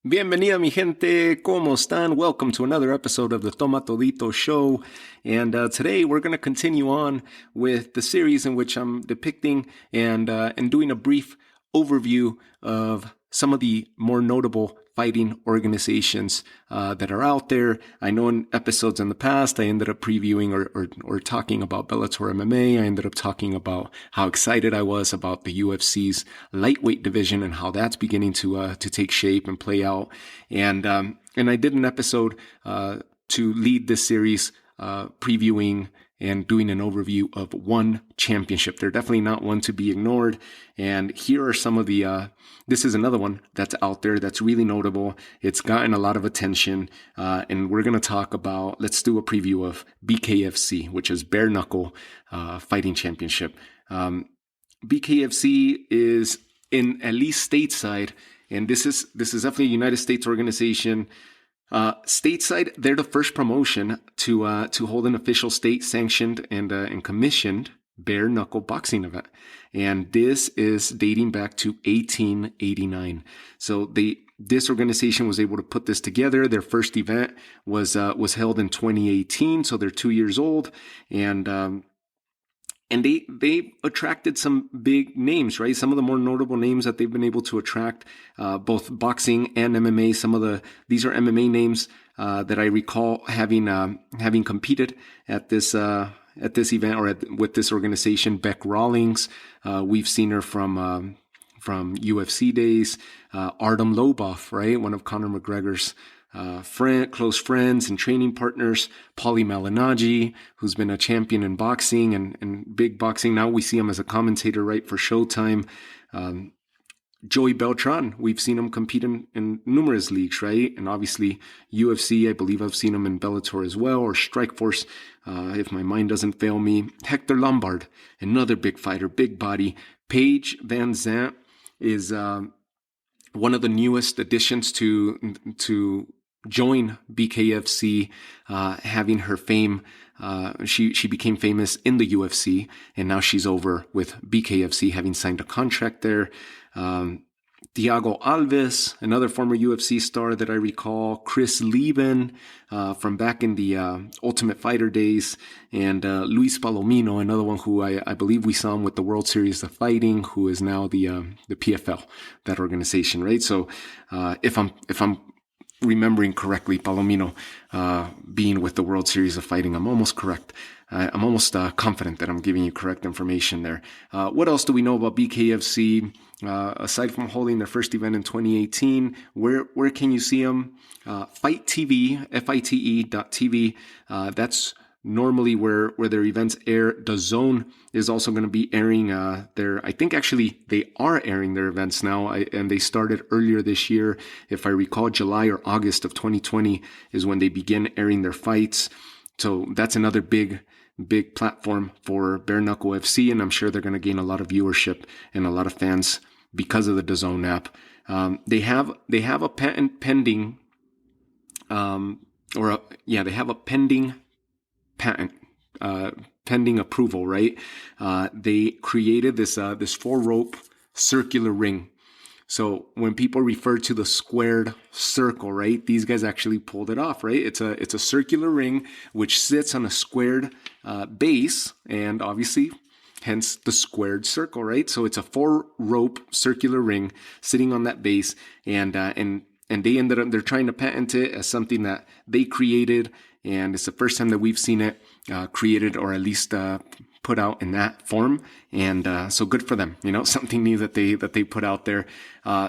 Bienvenida, mi gente. ¿Cómo están? Welcome to another episode of the Toma Todito Show. And today we're going to continue on with the series in which I'm depicting and doing a brief overview of some of the more notable fighting organizations that are out there. I know in episodes in the past, I ended up previewing or talking about Bellator MMA. I ended up talking about how excited I was about the UFC's lightweight division and how that's beginning to take shape and play out. And I did an episode to lead this series previewing and doing an overview of one championship. They're definitely not one to be ignored. And here are some of the, this is another one that's out there that's really notable. It's gotten a lot of attention. And we're going to talk about, let's do a preview of BKFC, which is Bare Knuckle Fighting Championship. BKFC is in at least stateside, and this is definitely a United States organization. Stateside, they're the first promotion to hold an official state-sanctioned and commissioned bare knuckle boxing event, and this is dating back to 1889. So this organization was able to put this together. Their first event was held in 2018, so they're 2 years old, and they attracted some big names, right? Some of the more notable names that they've been able to attract, both boxing and MMA. These are MMA names that I recall having competed at this event or with this organization. Beck Rawlings, we've seen her from UFC days. Artem Lobov, right? One of Conor McGregor's close friends and training partners. Paulie Malignaggi, who's been a champion in boxing and big boxing. Now we see him as a commentator, right, for Showtime. Joey Beltran, we've seen him compete in numerous leagues, right? And obviously UFC, I believe I've seen him in Bellator as well, or Strikeforce, if my mind doesn't fail me. Hector Lombard, another big fighter, big body. Paige Van Zant is one of the newest additions to join BKFC, having her fame. She became famous in the UFC, and now she's over with BKFC, having signed a contract there. Thiago Alves, another former UFC star that I recall. Chris Lieben, from back in the Ultimate Fighter days. And Luis Palomino, another one who I believe we saw him with the World Series of Fighting, who is now the PFL, that organization, right? So if I'm remembering correctly, Palomino being with the World Series of Fighting, I'm almost correct. I'm almost confident that I'm giving you correct information there. What else do we know about BKFC? Aside from holding their first event in 2018, where can you see them? Fight TV, FITE.tv. That's normally where their events air. DAZN is also going to be airing I think actually they are airing their events now, and they started earlier this year. If I recall, July or August of 2020 is when they begin airing their fights. So that's another big platform for Bare Knuckle FC, and I'm sure they're going to gain a lot of viewership and a lot of fans because of the DAZN app. They have a patent pending, they have a pending patent, pending approval, right? They created this 4-rope circular ring. So when people refer to the squared circle, right, these guys actually pulled it off, right? It's a circular ring which sits on a squared base, and obviously, hence the squared circle, right? So it's a 4-rope circular ring sitting on that base, and they're trying to patent it as something that they created, and it's the first time that we've seen it created, or at least put out in that form. And so good for them, something new that they put out there.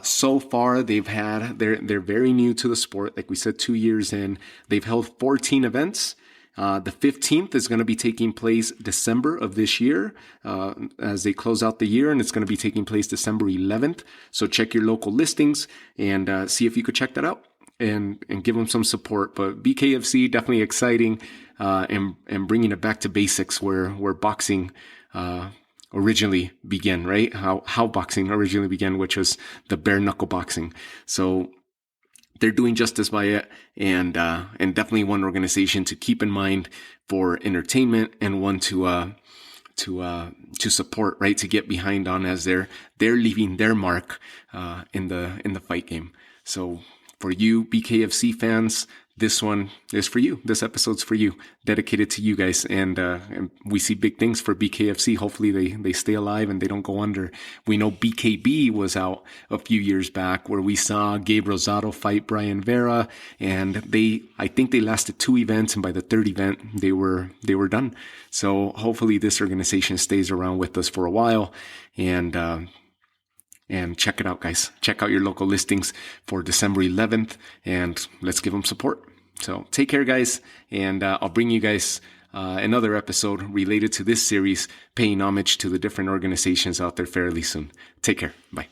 So far they're very new to the sport. Like we said, 2 years in, they've held 14 events. The 15th is going to be taking place December of this year, as they close out the year, and it's going to be taking place December 11th. So check your local listings and see if you could check that out and give them some support. But BKFC, definitely exciting, and bringing it back to basics where boxing originally began, right? How boxing originally began, which was the bare knuckle boxing. So they're doing justice by it, and definitely one organization to keep in mind for entertainment, and one to support, right? To get behind on, as they're leaving their mark in the fight game. So for you BKFC fans, this one is for you. This episode's for you, dedicated to you guys. And we see big things for BKFC. Hopefully they stay alive and they don't go under. We know BKB was out a few years back where we saw Gabe Rosado fight Brian Vera, and I think they lasted 2 events, and by the third event they were done. So hopefully this organization stays around with us for a while. And check it out, guys. Check out your local listings for December 11th, and let's give them support. So take care, guys, and I'll bring you guys another episode related to this series, paying homage to the different organizations out there fairly soon. Take care. Bye.